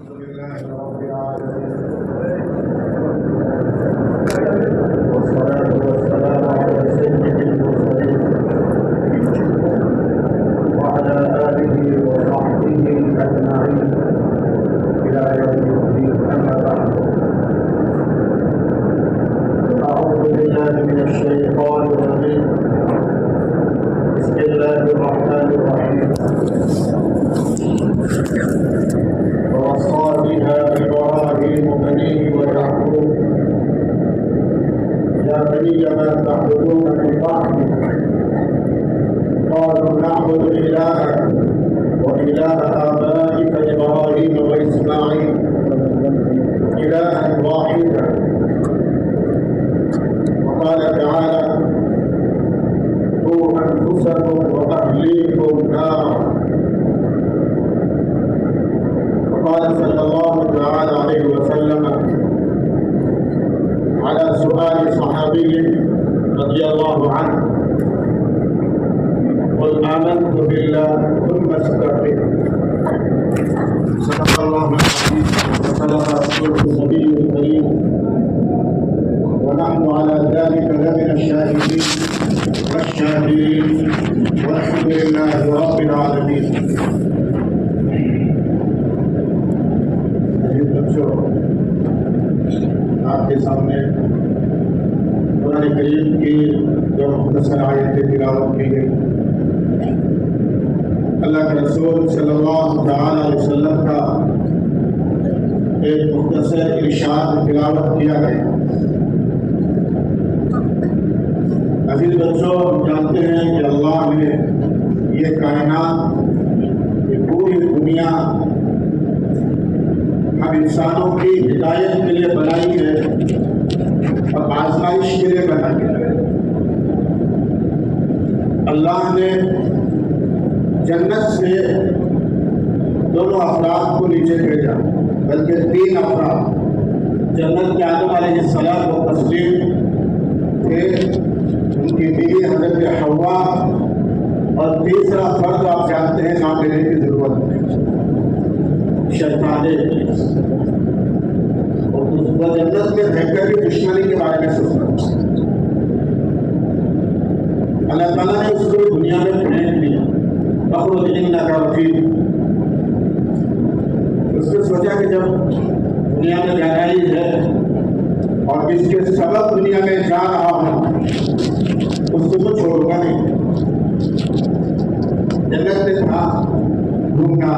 لله رب العالمين والصلاة والسلام على سيد المرسلين وعلى آله وصحبه أجمعين إلى يوم الدين. أما بعد، أعوذ بالله من الشيطان الرجيم. بسم الله الرحمن الرحيم. ووصى بها إبراهيم بنيه ويعقوب يا بني ما تعبدون من بعدي قالوا نعبد إلهك وإله آبائك إبراهيم وإسماعيل إلها واحدا. وقال تعالى قوا أنفسكم وأهليكم نارا. وقال صلى الله تعالى عليه وسلم على سؤال صحابي رضي الله عنه قل آمنت بالله ثم استقم. صدق الله العظيم وصدق رسوله النبي الكريم ونحن على ذلك لمن الشاهدين والشاكرين والحمد لله رب العالمين. آپ کے سامنے قرآن کریم کی جو مختصر آیتیں تلاوت کی گئی، اللہ کے رسول صلی اللہ تعالی علیہ وسلم کا ایک مختصر ارشاد تلاوت کیا گیا۔ عزیز بچوں، ہم جانتے ہیں کہ اللہ نے یہ کائنات، یہ پوری دنیا ہم انسانوں کی ہدایت کے لیے بنائی ہے اور آزمائش کے لیے بنائی ہے۔ اللہ نے جنت سے دونوں افراد کو نیچے بھیجا، بلکہ تین افراد۔ جنت کے آدم علیہ السلام و تسلیم تھے، ان کی بیوی حضرت حوا، اور تیسرا فرد آپ جانتے ہیں نام لینے کی ضرورت ہے، شیطان ابلیس۔ اور وہ جنت میں رہ کر بھی دشمنی کے بارے میں سوچا۔ اللہ تعالیٰ نے اس کو دنیا میں پھینک دیا، فاخرج انک رجیم۔ اس نے سوچا کہ جب دنیا میں گہرائی ہے اور جس کے سبب دنیا میں جا رہا ہوں اس کو تو چھوڑوں گا نہیں۔ جنت میں تھا گھومنا،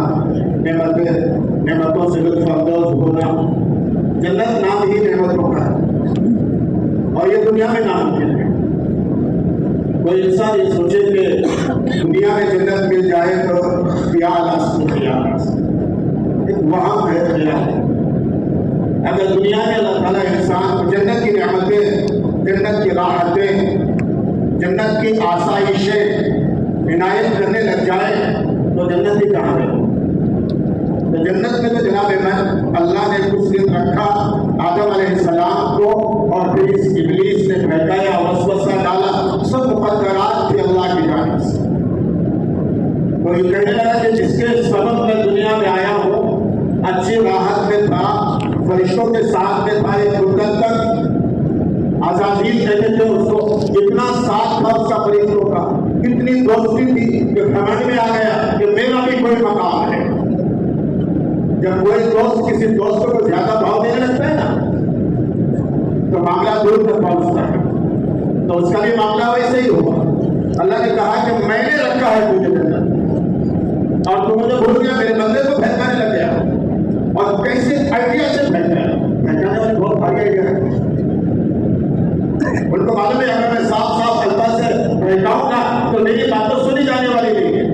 نعمتوں سے لطف اندوز ہونا۔ جنت نام ہی نعمتوں کا ہے اور یہ دنیا میں ناممکن ہے۔ کوئی انسان یہ سوچے کہ دنیا میں جنت مل جائے تو خیال ایک وہاں ہے خیال۔ اگر دنیا میں اللہ تعالیٰ انسان کو جنت کی نعمتیں، جنت کی راحتیں، جنت کی آسائشیں عنایت کرنے لگ جائے تو جنت ہی کہاں ہے؟ تو جنت میں تو جناب من اللہ نے کچھ دن رکھا آدم علیہ السلام کو، اور پھر اس ابلیس نے بہکایا، وسوسہ ڈالا۔ سب مقدرات تھے اللہ کی جانب سے۔ کوئی کہنے لگا کہ جس کے سبب میں دنیا میں آیا ہوں اچھی راحت میں تھا، فرشتوں کے ساتھ میں تھا، ایک مدت تک عزازیل کہتے تھے اس کو، اتنا ساتھ تھا اس کا فرشتوں کا، کتنی دوستی تھی کہ گھمنڈ میں آ گیا کہ میرا بھی کوئی مقام ہے۔ جب کوئی دوست کسی دوست کو زیادہ بھاؤ دینے لگتا ہے نا تو معاملہ دور تک پہنچتا ہے، تو اس کا بھی معاملہ ویسے ہی ہوگا۔ اللہ نے کہا کہ میں نے رکھا ہے تجھے جنت، اور تو مجھے بھول گیا، میرے بندے کو بہکانے لگ گیا، اور کیسے آئیڈیا سے بہکایا۔ بہکانے والے بہت بھاگے گئے، ان کو معلوم ہے اگر میں صاف صاف الفاظ سے بہکاؤں گا تو میری بات تو سنی جانے والی نہیں ہے۔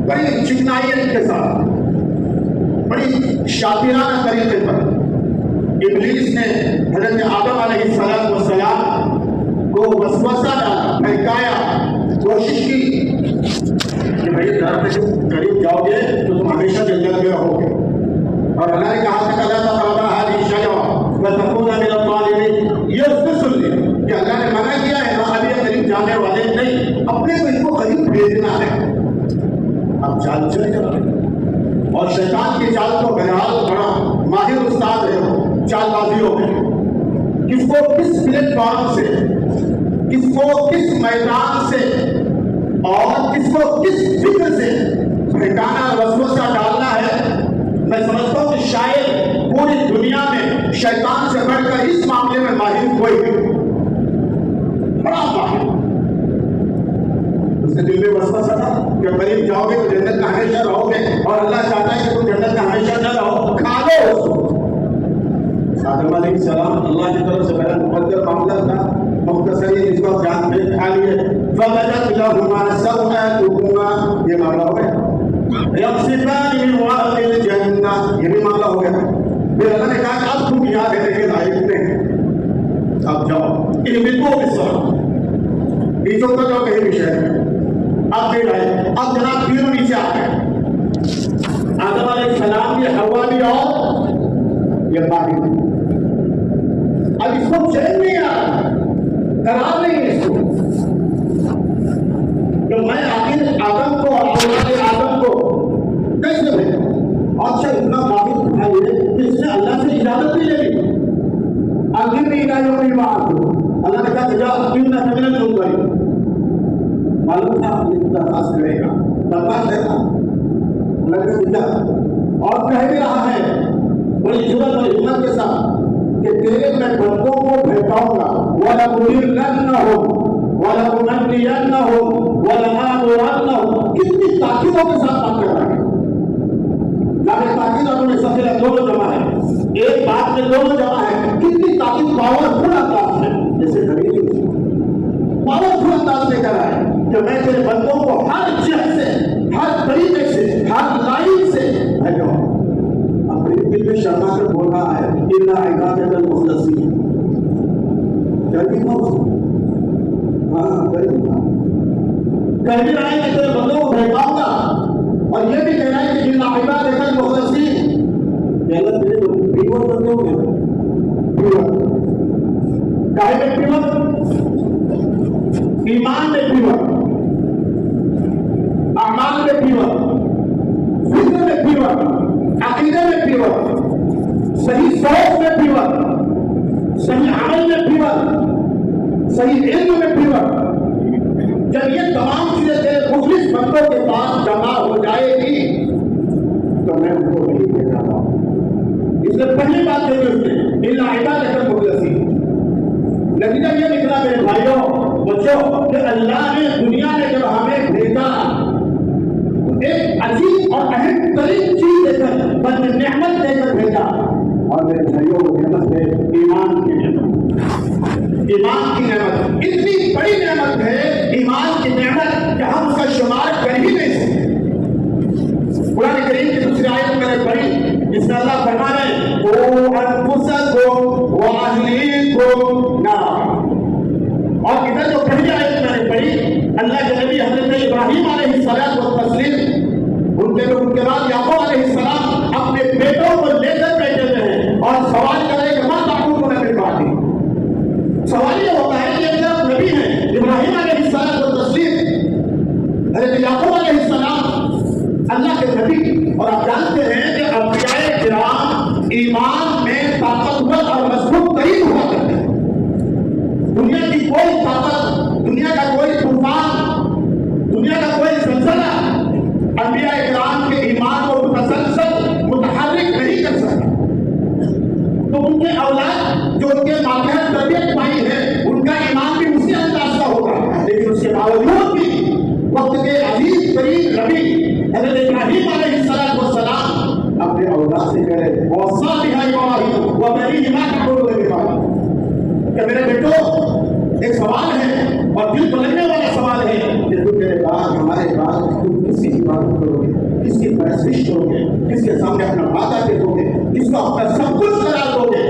بڑی چکنائیت کے ساتھ، بڑی شاطرانہ طریقے پر ابلیس نے حضرت آدم علیہ السلام کو وسوسہ ڈالا، بہکایا، کوشش کی کہ بھائی درخت کے قریب جاؤ گے تو تم ہمیشہ جنت میں رہو گے، اور اللہ نے کہا تھا کہ اللہ تعالیٰ ہذه الشجرة وتكون من الظالمين۔ یہ اس نے سن لیا کہ اللہ نے منع کیا ہے، ابھی قریب جانے والے نہیں، اپنے کو ان کو قریب بھیجنا ہے۔ اب چال چل جائے اور شیطان کی چال کو بہرحال بڑا کو کس پلیٹ فارم سے، کس کو کس میدان سے اور کس کو کس فکر سے بھٹکانا، وسوسہ ڈالنا ہے۔ میں سمجھتا ہوں کہ شاید پوری دنیا میں شیطان سے بڑھ کر اس معاملے میں ماہر کوئی نہیں، بڑا ماہر۔ اس کے دل میں وسوسہ تھا کہ قریب جاؤ گے تو جنت میں ہمیشہ رہو گے، اور اللہ چاہتا ہے کہ تم جنت میں ہمیشہ نہ رہو، کھا لو اس کو۔ آدم علیہ السلام اللہ کی طرف سے بڑا مقدر معاملہ تھا، مختصری اس کو جان میں کھا لیے۔ فَبَدَتْ لَهُمَا سَوْآتُهُمَا، یہ معاملہ ہو گیا۔ يَخْصِفَانِ مِنْ وَرَقِ الْجَنَّةِ، یہ بھی معاملہ ہو گیا۔ پھر اللہ نے کہا کہ اب تم یاد رہنے کے لائق نہیں، اب جاؤ اہبطوا مِصْرًا، نیچے اتر جاؤ کہیں بھی شہر میں۔ اب پھر آئے، اب جناب تینوں نیچے آ گئے، آدم علیہ السلام بھی، حوا بھی اور یہ باقی۔ اب اس کو چین نہیں آ رہا، قرار نہیں ہے اس کو کہ میں آخر آدم کو اور اولاد آدم کو کیسے بھیجوں؟ اچھا اتنا واقف تھا یہ کہ اس نے اللہ سے اجازت بھی لے لی، آخر میں الہیوں میں بات ہو، اللہ نے کہا کہ جا تین نہ سمجھنے میں ہوگا، معلوم تھا اتنا خاص کرے گا، برباد ہے گا، اللہ نے کہا اور کہہ بھی رہا ہے بڑی جرأت اور ہمت کے ساتھ کہ تیرے میں بندوں کو بھٹکاؤں گا، وَلَأُضِلَّنَّهُمْ وَلَأُمَنِّيَنَّهُمْ وَلَآمُرَنَّهُمْ، کتنی تاکیدوں کے ساتھ بات کر رہا ہے۔ یعنی تاکید اور میں سب سے دونوں جمع ہے، ایک بات میں دونوں جمع ہے، کتنی تاکید پاورفل انداز ہے، جیسے گھڑی پاورفل انداز میں کر رہا ہے کہ میں تیرے بندوں کو ہر جہت سے، ہر طریقے سے، ہر لائن سے بھیجوں۔ دل میں شرما کر بول رہا ہے اِلَّا عِبَادَكَ الْمُخْلَصِينَ، کہہ بھی رہا ہے کہ تیرے بندوں کو بھیجاؤں گا، اور یہ بھی کہہ رہا ہے کہ اِلَّا عِبَادَكَ الْمُخْلَصِينَ، کہ اللہ تیرے پیور بندوں کے پیور، کاہے میں پیور؟ ایمان میں پیور، اعمال میں پیور، فکر میں پیور، عقیدے میں پیور، صحیح سوچ میں پیور، صحیح عمل میں پیور، صحیح علم میں پیور۔ جب یہ تمام چیزیں تیرے مخلص بندوں کے پاس جمع ہو جائے گی تو میں ان کو نہیں دے رہا ہوں۔ اس لیے پہلی بات ہے اس نے اِلَّا عِبَادَكَ الْمُخْلَصِينَ۔ نتیجہ یہ نکلا میرے بھائیوں بچوں کہ اللہ نے دنیا میں جب ہمیں بھیجا ایک عجیب اور اہم ترین چیز دے کر، بس نعمت دے کر بھیجا، اور میرے بھائیوں کو نعمت ہے ایمان کی نعمت۔ ایمان کی نعمت اتنی بڑی نعمت ہے، ایمان کی نعمت کہ ہم اس کا شمار کر ہی نہیں سکتے۔ قرآن کریم کی دوسری آیت میں نے پڑھی جس میں اللہ فرما رہے ہیں قُوا أَنفُسَكُمْ وَأَهْلِيكُمْ نَارًا، اور ادھر جو پہلی آیت میں نے پڑھی اللہ کے نبی حضرت ابراہیم علیہ السلام و تسلیم، ان کے بعد یعقوب علیہ السلام اپنے بیٹوں کو لے کر بیٹھے ہوئے ہیں اور سوال کر رہے ہیں کہ ماں تعبدون من بعدی۔ سوال یہ ہوتا ہے کہ ایک طرف نبی ہیں ابراہیم علیہ السلام و تسلیم، حضرت یعقوب علیہ السلام اللہ کے نبی، اور آپ جانتے ہیں کہ انبیاء کرام ایمان میں طاقتور اور مضبوط ترین ہوا کرتے ہیں۔ دنیا کی کوئی طاقت، دنیا کا کوئی طوفان، دنیا کا کوئی زلزلہ انبیاء کرام کے ایمان کو متسلسل متحرک نہیں کر سکتا۔ تو ان کے اولاد جو ان کے ماتحت تربیت پائی ہے ان کا ایمان بھی اسی انداز کا ہوگا، لیکن اس کے باوجود بھی وقت کے عزیز ترین نبی حضرت ابراہیم علیہ السلام اپنے اولاد سے کہہ رہے وَوَصَّىٰ بِهَا إِبْرَاهِيمُ وَبَنِيهِ مَا تَعْبُدُونَ مِن بَعْدِهِ، کہ میرے بیٹو ایک سوال ہے اور دل پلٹنے والا سوال ہے کہ تم میرے بعد، ہمارے بعد تم کس کی عبادت کرو گے، کس کی پرستش کرو گے، کس کے سامنے اپنا وعدہ دیکھو گے، کس کو اپنا سب کچھ قرار دو گے؟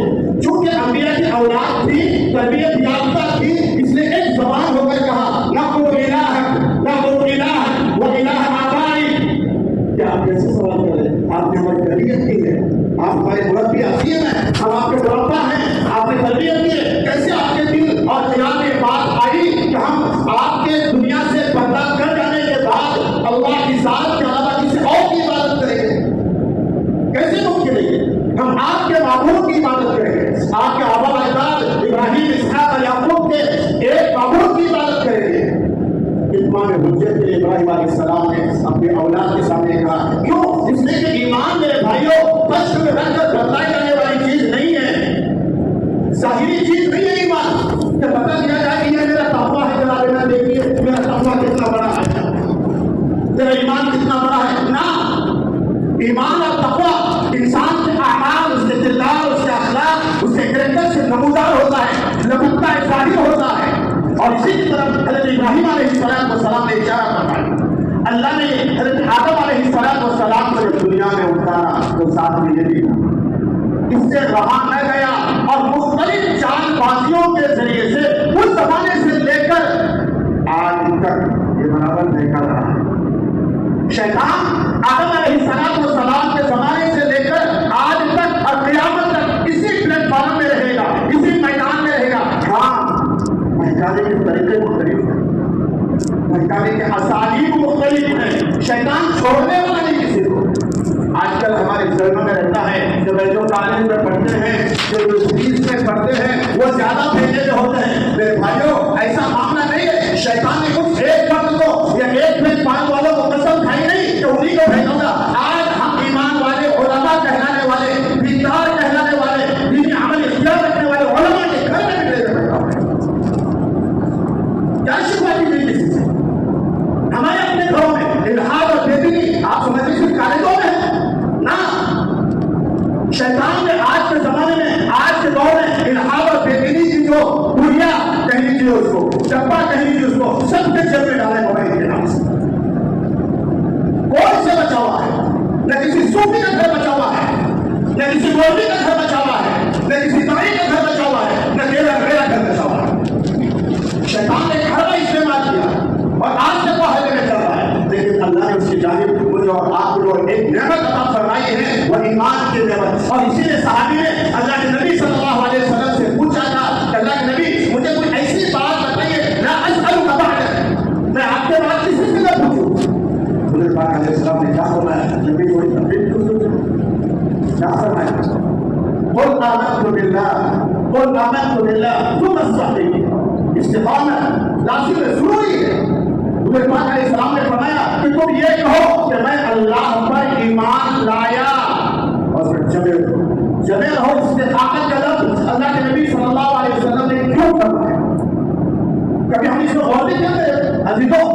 چونکہ انبیاء کی اولاد تھی، تربیت یافتہ تھی، اس نے ایک زبان ہو کر کہا نَعْبُدُ إِلَٰهَكَ نَعْبُدُ إِلَٰهَكَ وَإِلَٰهَ آبَائِكَ۔ کیا آپ کیسے سوال کر رہے ہیں؟ آپ نے ہماری تربیت کی ہے، آپ ہمارے مربی عظیم ہیں، ہم آپ کے مربع ہیں، آپ نے تربیت کی ہے، کیسے آپ کے دل اور خیال میں بات آئی کہ ہم آپ کے دنیا سے پردہ کر جانے کے بعد اللہ کی ذات کے علاوہ کسی اور کی عبادت کریں گے؟ کیسے ممکن ہے؟ ہم آپ کے معبود کی عبادت کریں گے۔ آپ کے آبا اجداد ابراہیم میں رکھ کر بتلائی جانے والی چیز نہیں ہے، ظاہری چیز نہیں ہے ایمان کہ بتا دیا جائے کہ یہ میرا تقویٰ ہے، جناب نہ دیکھیے میرا تقویٰ کتنا بڑا ہے، میرا ایمان کتنا بڑا ہے. نہ، ایمان اور تقویٰ انسان کے اعمال، اس کے کردار، اس کے اخلاق، اس کے کریکٹر سے نمودار ہوتا ہے، لبکتا ہے، ظاہر ہوتا ہے. اور اسی کی طرف حضرت ابراہیم علیہ السلام نے اشارہ فرمایا. اللہ نے حضرت آدم علیہ السلام کو جب دنیا میں اتارا تو ساتھ میں یہ دیکھا، اس سے رہا نہ گیا اور مختلف چال بازیوں کے ذریعے سے اس زمانے سے لے کر آج تک یہ برابر دیکھا رہا ہے. شیطان آدم علیہ السلام کے زمانے سے لے کر آج تک اور قیامت تک اسی پلیٹ فارم میں رہے گا، اسی میدان میں رہے گا. ہاں، بہکانے کے طریقے مختلف ہیں، بہکانے کے اسالیب مختلف ہیں. شیطان چھوڑنے والا نہیں کسی کو. آج کل ہمارے ذہنوں میں رہتا ہے جو کالج میں پڑھتے ہیں، جو یونیورسٹیز میں پڑھتے ہیں، وہ زیادہ بھیجے جو ہوتے ہیں. میرے بھائیوں، ایسا معاملہ نہیں ہے. شیطان نے کچھ ایک فرد کو یا ایک پلیٹ فارم والوں کو قسم کھائی نہیں کہ انہیں کو بھیجوں گا. آج ہم ایمان والے، علماء کہلانے والے، دیندار کہلانے والے، دینی عمل اختیار رکھنے والے علماء کے گھر میں بھی لے بیٹھا ہے. کیا شکایت نہیں کسی سے؟ ہمارے اپنے گھروں میں الحاد اور بے دینی آپ سمجھتے صرف کالجوں میں ہے نا. شیطان نے آج کے زمانے میں، آج کے دور میں الحاد اور بے دینی کی جو بھولیا کہہ لیجیے، اس کو ڈبا کہہ لیجیے، اس کو سب کے جب میں ڈالے موبائل کے نام سے. کون سے بچا ہوا ہے؟ نہ کسی صوفی کا گھر بچا ہوا ہے، نہ کسی مولوی کا گھر بچا ہوا ہے، نہ کسی دائی کا گھر بچا ہوا ہے، نہ میرا گھر بچا ہوا ہے. شیطان نے گھر کا استعمال کیا اور آج سے وہ ہے چل رہا ہے. لیکن اللہ نے اس کی جانب مجھے اور آپ کو جو ایک نعمت عطا فرمائی ہے وہ ایمان کی نعمت. اور اسی لیے صحابی نے اللہ کے نبی صلی اللہ علیہ وسلم سے پوچھا تھا کہ اللہ کے نبی مجھے کوئی ایسی بات بتائیے لا اسألک بعد، میں آپ کے بعد کسی سے نہ پوچھوں. حضرت پاک علیہ السلام نے کیا فرمایا؟ نبی کو تفریح کیا فرمایا؟ قل آمنت باللہ ثم استقم. استقامت لازم ہے، ضروری ہے. حضرت پاک علیہ السلام نے فرمایا کہ تم یہ کہو کہ میں اللہ پر ایمان لایا اور پھر جمے رہو. استقامت کا لفظ اللہ کے نبی صلی اللہ علیہ وسلم نے کیوں فرمایا؟ کبھی ہم اس کو غور نہیں کرتے عزیزوں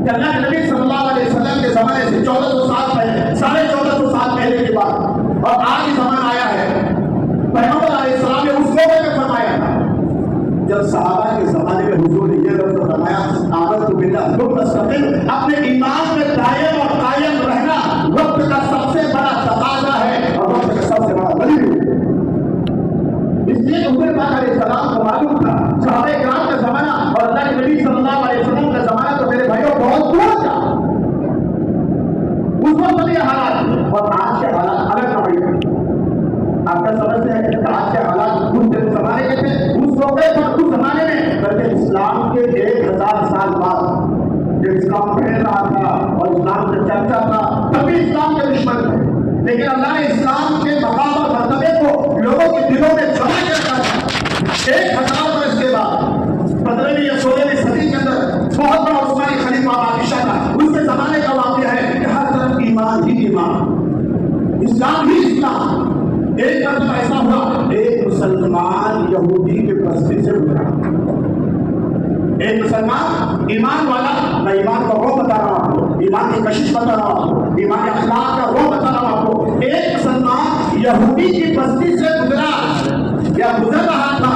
کہ اللہ کے نبی صلی اللہ علیہ وسلم کے زمانے سے 1400 سال پہلے، 1450 سال پہلے کی بات، اور آج ہی زمانہ آیا ہے. پیغمبر علیہ السلام نے اس موقع میں فرمایا جب صحابہ کے زمانے میں حضور نے یہ لفظ فرمایا آمنت باللہ ثم استقم. اپنے ایمان میں دائم اور قائم رہنا وقت کا سب سے بڑا تقاضا ہے اور وقت کا سب سے بڑا دلیل ہے. اس لیے حضور پاک علیہ السلام کو معلوم تھا صحابہ کرام کا زمانہ اور اللہ کے نبی صلی اللہ علیہ وسلم کا زمانہ تو میرے بھائیوں بہت دور تھا. اس وقت یہ حالات تھے اور آج کے حالات الگ نہ ہوئی. آپ کا سمجھتے ہیں کہ آج کے حالات اس زمانے کے تھے، اس موقع پر اس زمانے میں، بلکہ اسلام کے 1000 سال بعد جب اسلام پھیل رہا تھا اور اسلام سے چرچا تھا تبھی اسلام کے دشمن تھے. لیکن اللہ نے اسلام کے مقام اور مرتبے کو لوگوں کے دلوں میں جمع کر رکھا تھا. 1000 برس کے بعد 15ویں یا 16ویں صدی کے اندر بہت بڑا عثمانی خلیفہ بادشاہ تھا. اس کے زمانے کا واقعہ ہے کہ ہر طرف ایمان ہی ایمان، اسلام ہی اسلام. ایک مرتبہ ایسا ہوا ایک مسلمان یہودی کے بستی سے گزرا. ایک مسلمان ایمان والا، میں ایمان کا وہ بتا رہا ہوں، ایمان کی کشش بتا رہا ہوں، ایمان کے اخلاق کا وہ بتا رہا ہوں. ایک مسلمان یہودی کی بستی سے گزرا یا گزر رہا تھا.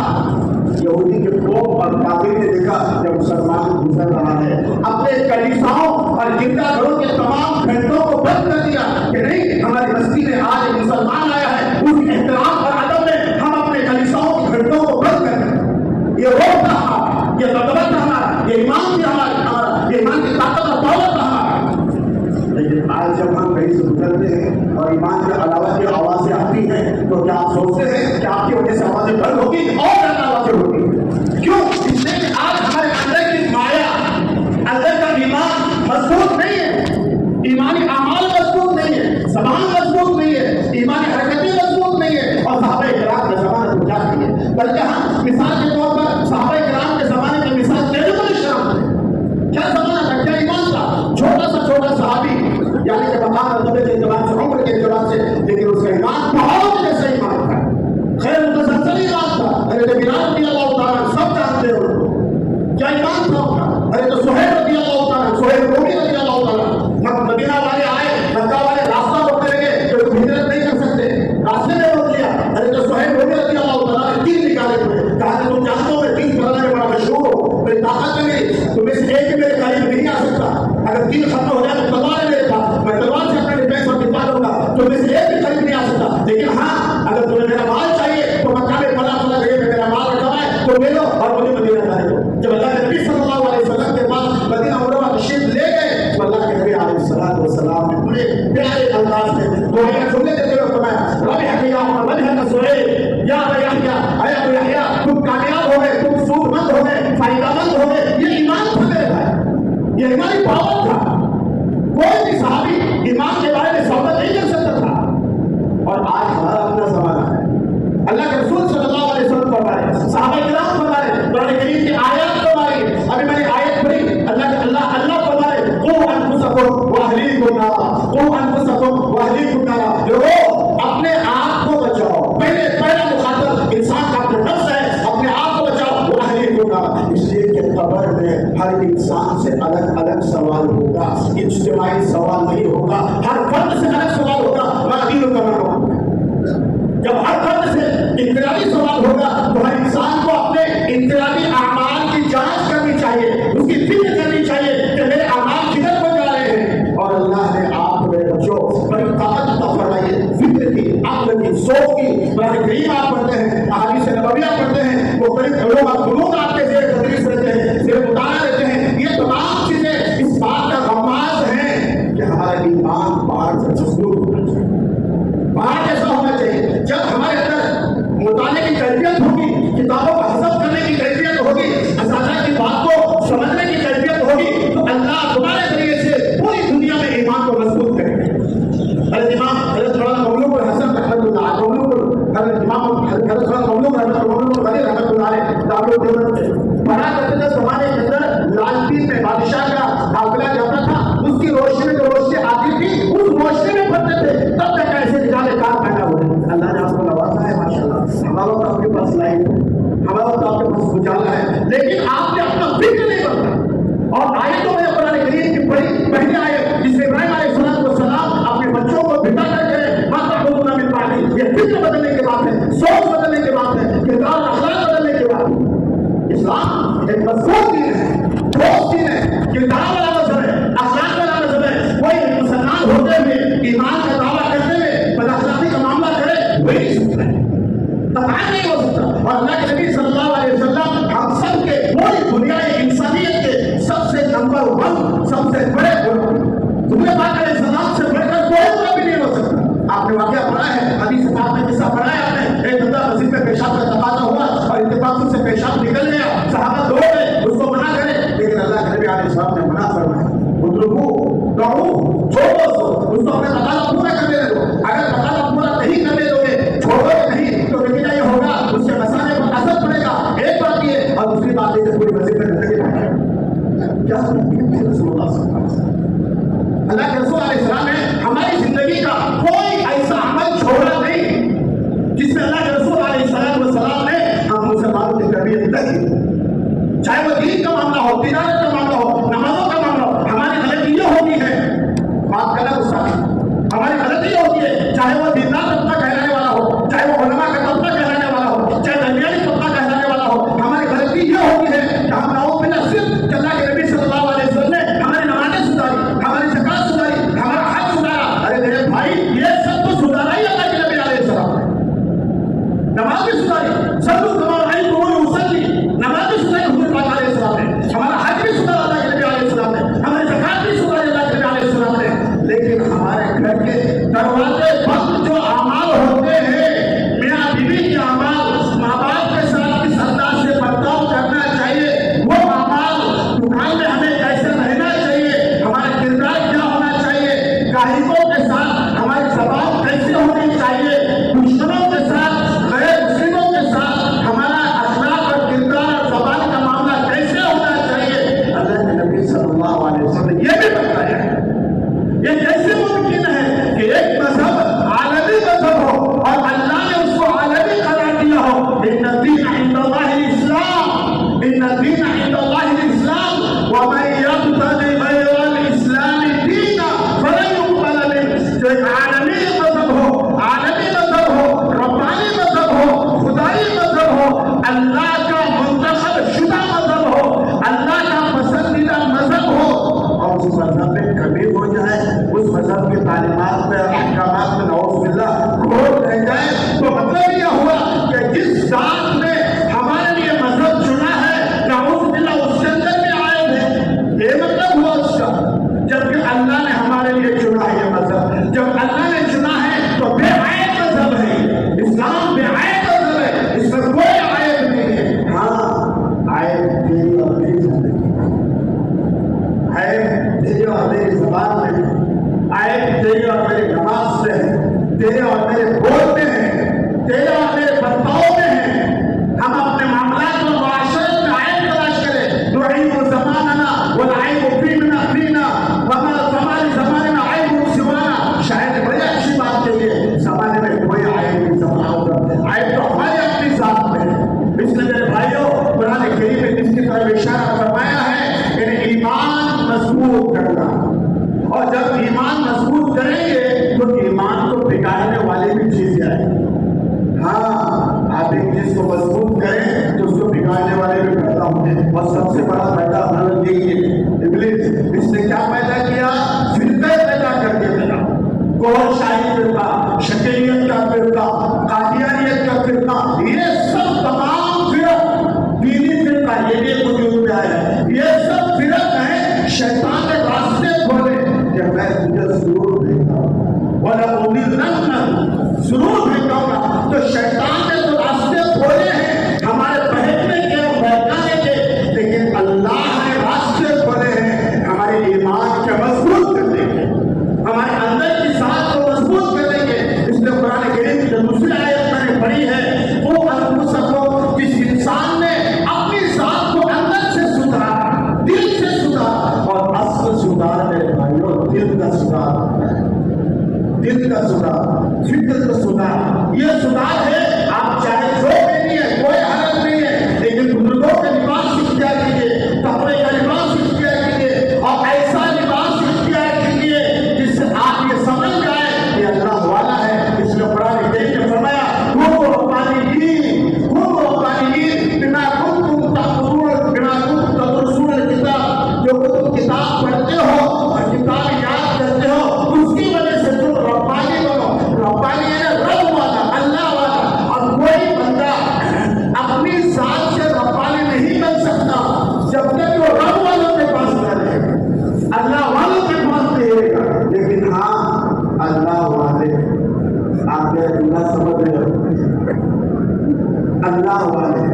یہودی کے خوف اور کافر نے دیکھا جب مسلمان گزر رہا ہے اپنے کلیساؤں اور گرجا گھروں کے تمام گھنٹوں کو بند کر دیا کہ نہیں، ہماری بستی میں آج ایک مسلمان آیا ہے، اس احترام اور ادب میں ہم اپنے کلیساؤں کے گھنٹوں کو بند کر دیں. یہ روح تھا ہمارا، یہ ضرورت تھا ہمارا، یہ ایمان تھی ہمارا، یہ ایمان کی طاقت اور دولت تھا ہمارا. لیکن آج جب ہم کہیں سے گزرتے ہیں اور ایمان کے علاوہ کی آوازیں آتی ہیں تو کیا آپ سوچتے ہیں کہ آپ کی وجہ سے آوازیں بند ہوگی اور زیادہ آوازیں ہوگی؟ کیوں؟ اس لیے کہ آج ہمارے اندر کی مایا، اندر کا ایمان مضبوط نہیں ہے. ہو گئے، تم سود مند ہو گئے، فائدہ مند ہو گئے، یہ ایمان تھا میرے بھائی، یہ ایمانی پاور تھا۔ کوئی بھی صحابی ایمان کے بارے میں سودا نہیں کر سکتا تھا۔ اور آج ہمارا اپنا زمانہ ہے، اللہ کے رسول صلی اللہ علیہ وسلم فرما رہے، صحابہ کرام فرما رہے، قرآن کریم کی آیات فرما رہی ہے۔ ابھی میں نے آیت پڑھی، اللہ فرما رہے، قوا انفسکم واہلیکم نارا، قوا انفسکم واہلیکم نارا، لوگوں اپنے آپ کو بچاؤ۔ پہلا مخاطب انسان کا اپنا نفس ہے، اپنے آپ کو بچاؤ، واہلیکم نارا، اس لیے کہ قبر میں ہر انسان سے الگ الگ سوال ہوگا، اجتماعی سوال نہیں ہوگا، ہر فرد سے الگ سوال ہوگا۔ جب ہر فرد سے انفرادی سوال ہوگا تو ہر انسان کو اپنے انفرادی اعمال کی جانچ کرنی چاہیے، اس کی فکر کرنی چاہیے کہ میرے اعمال کدھر کو جا رہے ہیں۔ اور اللہ نے آپ میرے بچوں بڑی طاقت عطا فرمائی ہے، فکر کی، عقل کی، سوچ کی۔ قرآن کریم آپ پڑھتے ہیں، احادیث نبویہ پڑھتے ہیں، مختلف علوم آپ کے زیر تدریس رہتے ہیں، زیر مطالعہ رہتے ہیں، یہ تمام چیزیں اس بات کا غماز ہیں کہ ہمارا ایمان باہر سے مضبوط ہونا چاہیے، باہر جیسا ہونا چاہیے۔ جب ہمارے اندر مطالعے کی کیفیت ہوگی، کتابوں کو حذف کرنے کی کیفیت ہوگی، اساتذہ کی بات کو سمجھنے کی کیفیت ہوگی، تو اللہ تمہارے ذریعے سے پوری دنیا میں ایمان کو مضبوط کرے گا۔ حضرت امام حضرت مولانا مملوک الحسن رحمۃ اللہ علیہ، حضرت امام حضرت مملوک رحمۃ اللہ علیہ دارالعلوم دیوبند پڑھا کرتے تھے۔ زمانے کے اندر لال قلعے میں بادشاہ کا قافلہ جاتا تھا، اس کی روشنی میں جو روشنی آتی تھی اس روشنی میں پڑھتے تھے، تب تک ایسے نجات کار پیدا ہوتے تھے۔ اللہ نے آپ کو نوازا ہے ماشاءاللہ، ہمارا تو آپ کے پاس لائٹ ہے، ہمارا تو آپ کے پاس اجالا ہے، لیکن آپ نے اپنا فکر نہیں بنتا۔ اور آیتوں میں قرآن کریم کی بڑی پہلی آیت جس میں ابراہیم علیہ السلام اپنے بچوں کو بٹا کر گئے، ماں کا خود نہ مل پاتی، یہ فکر بدلنے کے بعد ہے، سوچ بدلنے کے بعد ہے، کردار اخلاق بدلنے کے بعد ہے۔ اسلام ایک مضبوط دین ہے، ٹھوس دین ہے، کردار والا مذہب ہے، اخلاق والا مذہب ہے۔ کوئی مسلمان ہوتے ہوئے، ایمان کا دعویٰ کرتے ہوئے بد اخلاقی کا معاملہ کرے، وہی نہیں سکتا ہے، تباہ نہیں ہو سکتا۔ اور اللہ کے نبی صلی اللہ علیہ وسلم ہم سب کے پوری دنیا انسانیت کے سب سے نمبر 1، سب سے بڑے تمہیں پاک علیہ السلام سے بڑھ کر کوئی بھی نہیں ہو سکتا۔ آپ نے واقعہ پڑھا ہے، حدیث پاک میں قصہ پڑھا ہے آپ نے، ایک بندہ مسجد میں پیشاب کا تقاضا ہوا اور اتفاق سے پیشاب نکل گیا، صحابہ دوڑ گئے اس کو منع کرے، لیکن اللہ کے نبی علیہ السلام نے منع کر اور سب سے بڑا پیدا ہونا دیکھیے ابلیس، اس نے کیا پیدا کیا؟ فرقے پیدا کر کے دینا، کوہر شاہی فرقہ، شکیلیت کا فرقہ، قادیانیت کا فرقہ، یہ سب تمام فرق دینی فرقہ یہ بھی وجود میں آیا ہے، یہ سب فرق ہیں شیطان نے راستے کھولے کہ میں تجھے ضرور بھیجا وَلَأُضِلَّنَّهُمْ، ضرور بھیجاؤں گا۔ تو شیطان نے تو راستے کھولے ہیں ہمارے بہکنے کے اور بہکانے کے، لیکن اللہ نے راستے کھولے ہیں ہمارے ایمان کے مضبوط کرنے کے، ہمارے اندر کی ذات کو مضبوط کرنے کے۔ اس لیے قرآن کریم کی جو دوسری آیت میں نے پڑھی ہے وہ انفسکم، جس انسان نے اپنی ذات کو اندر سے سدھارا، دل سے سدھارا، اور اصل سدھار ہے بھائیوں دل کا سدھار، دل کا سدھار، فکر کا سدھار، یہ سدھار ہے۔ آپ چاہے جو بھی نہیں ہے کوئی حرج نہیں ہے، لیکن بزرگوں کے لباس اختیار کیجیے، کپڑے کا لباس اختیار کیجیے، اور ایسا لباس اختیار کیجیے جس سے آپ یہ سمجھ جائیں کہ اللہ والا ہے۔ اس لیے قرآن کریم نے فرمایا کونوا ربانیین، کونوا ربانیین بما کنتم تأمرون، بما کنتم تدرسون الکتاب، جو تم کتاب پڑھتے ہو اور کتاب یاد کرتے ہو اس کی وجہ سے تم ربانی بنو۔ ربانی ہے رب والا، اللہ والا۔ اور کوئی بندہ اپنی ذات سے ربانی نہیں بن سکتا جب تک وہ رب والوں کے پاس نہ رہے گا، اللہ والوں کے پاس رہے گا۔ لیکن ہاں اللہ والے، آپ نے اللہ سمجھ رہے ہو، اللہ والے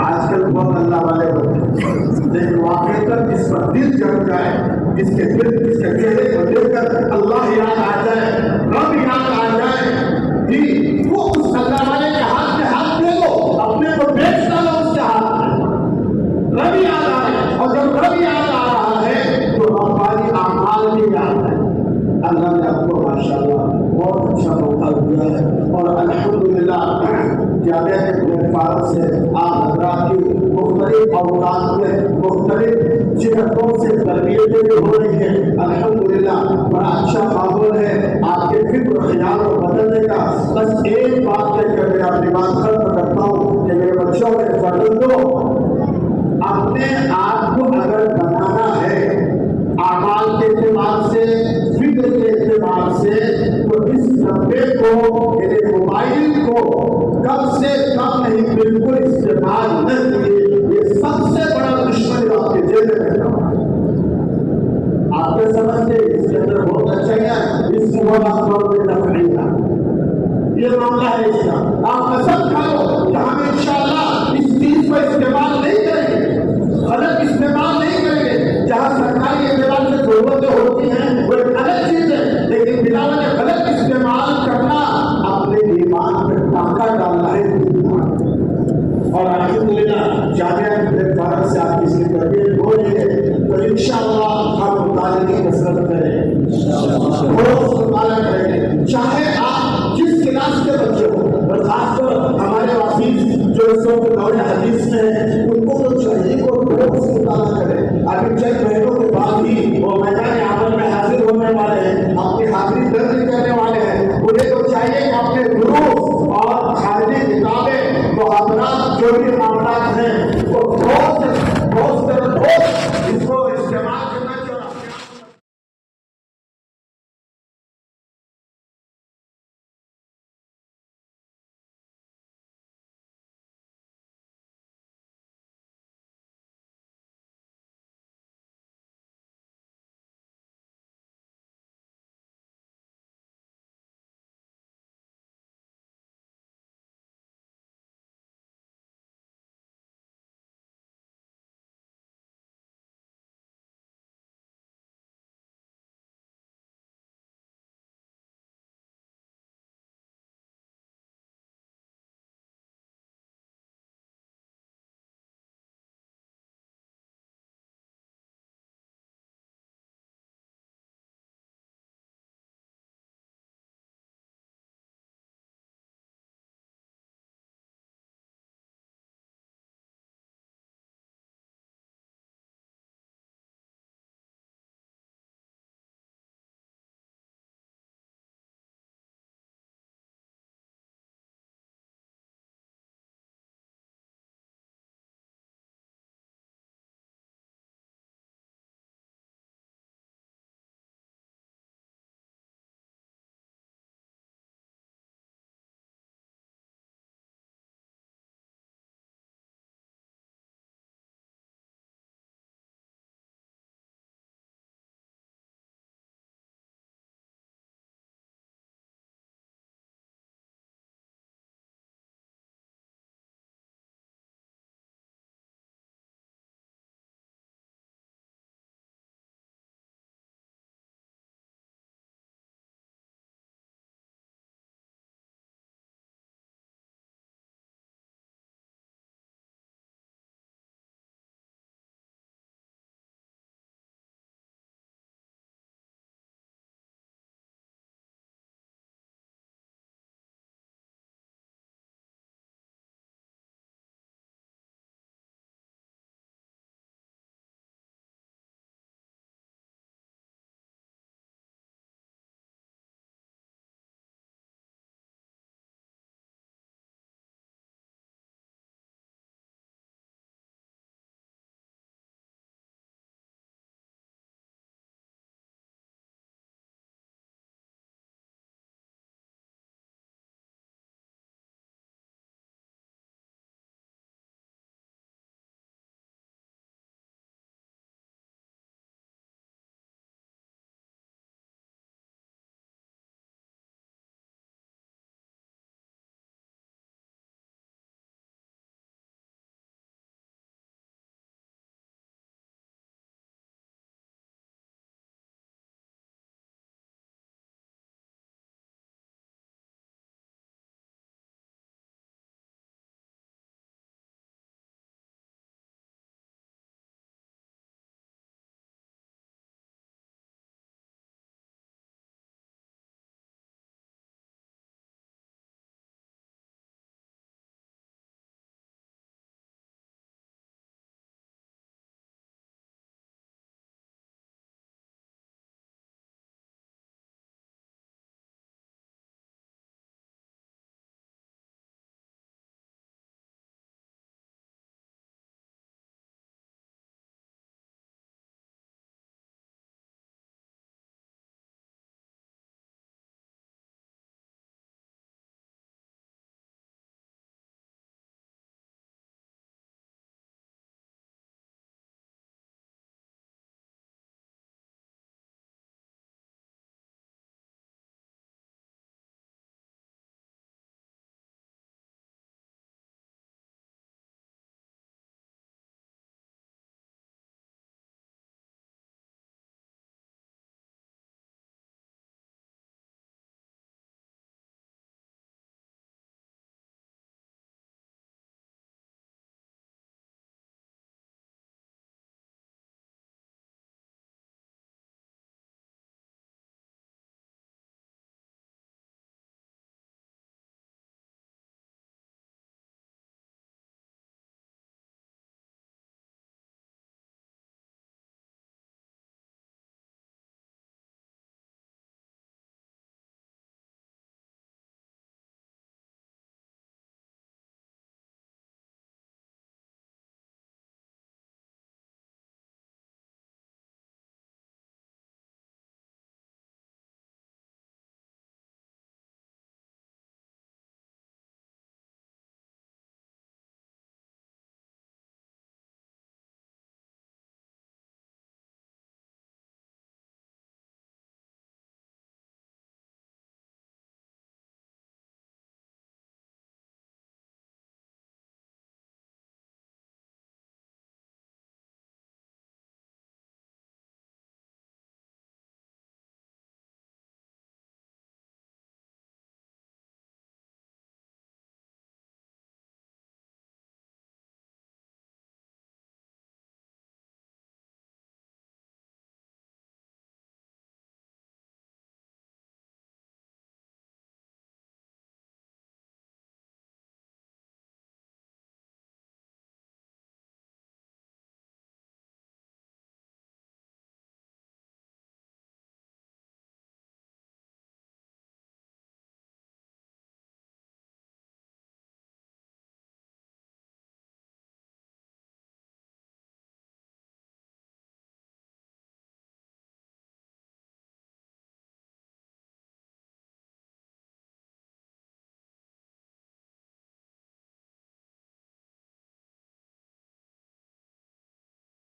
آج کل بہت اللہ والے ہوتے ہیں، لیکن واقعی تک جس پر دل جڑ جائے، جس کے دل، جس کے چہرے کو دیکھ کر اللہ یاد آ جائے، رب یاد آ جائے، جی وہ اس اللہ والے کے ہاتھ میں ہاتھ دے دو، اپنے کو بیچ ڈالو اس کے ہاتھ میں، رب یاد آ رہا ہے۔ اور جب رب یاد آ رہا ہے تو ربانی اعمال بھی یاد ہے۔ اللہ نے آپ کو ماشاءاللہ بہت اچھا موقع دیا ہے، اور الحمدللہ جامعہ پلیٹ فارم سے آپ حضرات کی مختلف اوقات میں مختلف جہتوں سے تربیتیں بھی ہو رہی ہیں۔ الحمدللہ بڑا اچھا ماحول ہے آپ کے فکر و خیال کو بدلنے کا۔ بس ایک بات کہہ کر میں اپنی بات ختم کرتا ہوں کہ میرے بچوں کے فرزندوں، اپنے آپ کو اگر بنانا ہے اعمال کے اعتبار سے، فکر کے اعتبار سے، تو اس ڈبے کو، یعنی موبائل کو کم سے کم نہیں بالکل استعمال نہ کیجیے۔ یہ سب سے بڑا دشمن آپ کے جیب میں رہتا ہے۔ آپ کے سمجھتے اس کے اندر بہت اچھا ہے، اس کو بہت طور پہ تفریح ہے، یہ معاملہ ہے اس کا۔ آپ قسم کھاؤ کہ ہم انشاءاللہ اس چیز کو استعمال نہیں کریں گے، غلط استعمال نہیں کریں گے۔ جہاں سرکاری اعتبار سے ضرورتیں ہوتی ہیں وہ ایک الگ چیز ہے، لیکن بلا وجہ غلط استعمال کرنا اپنے ایمان میں ٹانکا ڈالنا ہے۔ اور الحمدللہ جامعہ پلیٹ فارم سے آپ کی تربیت ہو رہی ہے، تو انشاءاللہ ہم مطالعے کی کثرت کریں، روز مطالعہ کریں، چاہے آپ جس کلاس کے بچے ہو۔ اور خاص کر ہمارے وافظ جو اس وقت دور حدیث میں ہیں، ان کو تو چاہیے کہ روز مطالعہ کریں۔ ابھی چند